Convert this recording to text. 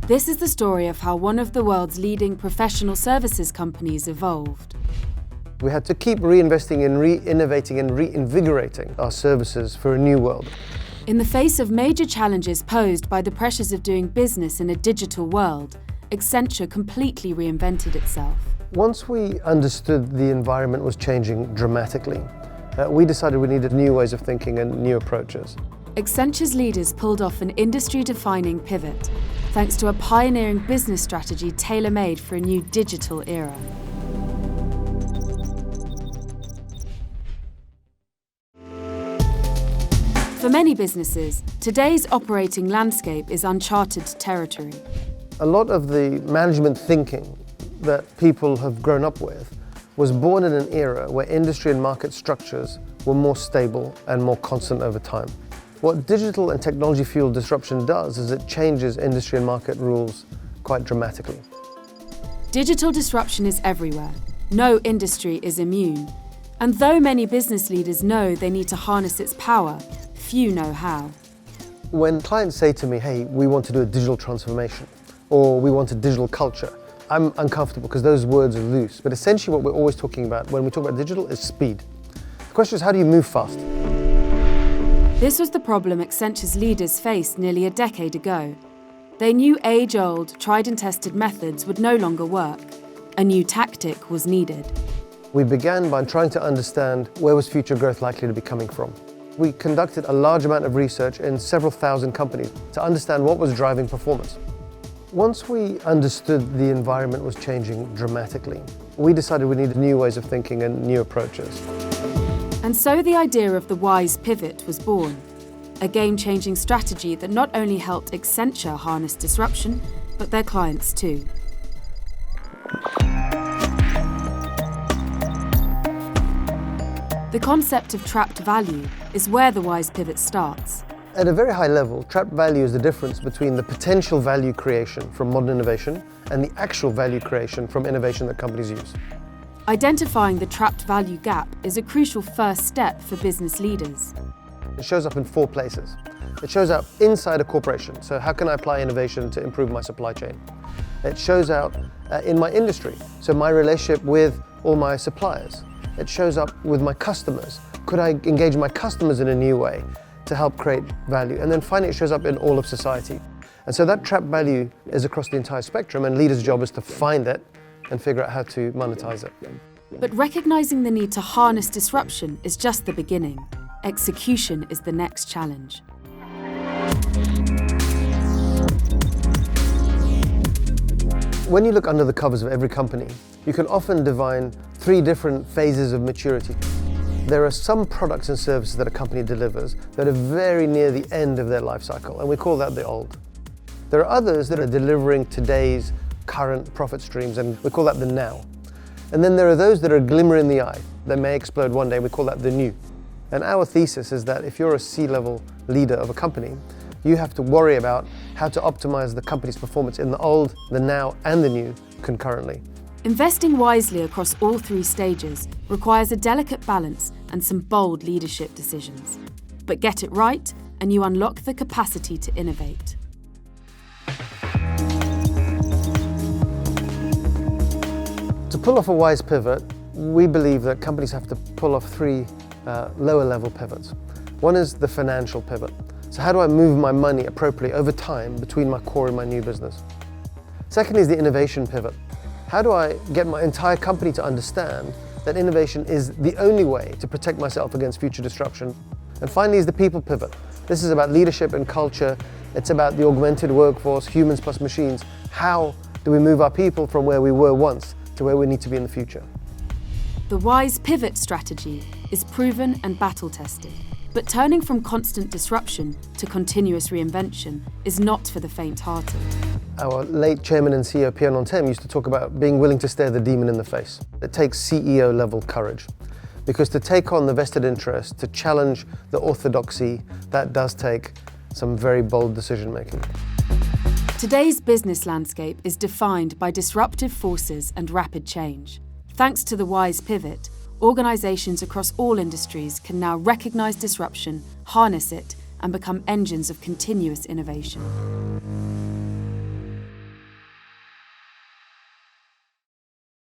This is the story of how one of the world's leading professional services companies evolved. We had to keep reinvesting in re-innovating and reinvigorating our services for a new world. In the face of major challenges posed by the pressures of doing business in a digital world, Accenture completely reinvented itself. Once we understood the environment was changing dramatically, we decided we needed new ways of thinking and new approaches. Accenture's leaders pulled off an industry-defining pivot, thanks to a pioneering business strategy tailor-made for a new digital era. For many businesses, today's operating landscape is uncharted territory. A lot of the management thinking that people have grown up with was born in an era where industry and market structures were more stable and more constant over time. What digital and technology-fueled disruption does is it changes industry and market rules quite dramatically. Digital disruption is everywhere. No industry is immune. And though many business leaders know they need to harness its power, few know how. When clients say to me, hey, we want to do a digital transformation, or we want a digital culture, I'm uncomfortable because those words are loose. But essentially what we're always talking about when we talk about digital is speed. The question is, how do you move fast? This was the problem Accenture's leaders faced nearly a decade ago. They knew age-old, tried-and-tested methods would no longer work. A new tactic was needed. We began by trying to understand where was future growth likely to be coming from. We conducted a large amount of research in several thousand companies to understand what was driving performance. Once we understood the environment was changing dramatically, we decided we needed new ways of thinking and new approaches. And so the idea of the WISE pivot was born, a game-changing strategy that not only helped Accenture harness disruption, but their clients too. The concept of trapped value is where the WISE pivot starts. At a very high level, trapped value is the difference between the potential value creation from modern innovation and the actual value creation from innovation that companies use. Identifying the trapped value gap is a crucial first step for business leaders. It shows up in 4 places. It shows up inside a corporation. So how can I apply innovation to improve my supply chain? It shows out in my industry. So my relationship with all my suppliers. It shows up with my customers. Could I engage my customers in a new way to help create value? And then finally, it shows up in all of society. And so that trapped value is across the entire spectrum, and leaders' job is to find it and figure out how to monetize it. But recognizing the need to harness disruption is just the beginning. Execution is the next challenge. When you look under the covers of every company, you can often divine 3 different phases of maturity. There are some products and services that a company delivers that are very near the end of their life cycle, and we call that the old. There are others that are delivering today's current profit streams, and we call that the now. And then there are those that are a glimmer in the eye that may explode one day, we call that the new. And our thesis is that if you're a C-level leader of a company, you have to worry about how to optimize the company's performance in the old, the now, and the new concurrently. Investing wisely across all 3 stages requires a delicate balance and some bold leadership decisions. But get it right, and you unlock the capacity to innovate. To pull off a WISE pivot, we believe that companies have to pull off 3 lower-level pivots. One is the financial pivot. So how do I move my money appropriately over time between my core and my new business? Second is the innovation pivot. How do I get my entire company to understand that innovation is the only way to protect myself against future disruption? And finally is the people pivot. This is about leadership and culture. It's about the augmented workforce, humans plus machines. How do we move our people from where we were once to where we need to be in the future? The WISE pivot strategy is proven and battle-tested. But turning from constant disruption to continuous reinvention is not for the faint-hearted. Our late chairman and CEO, Pierre Nanterme, used to talk about being willing to stare the demon in the face. It takes CEO-level courage. Because to take on the vested interest, to challenge the orthodoxy, that does take some very bold decision-making. Today's business landscape is defined by disruptive forces and rapid change. Thanks to the WISE pivot, organizations across all industries can now recognize disruption, harness it, and become engines of continuous innovation.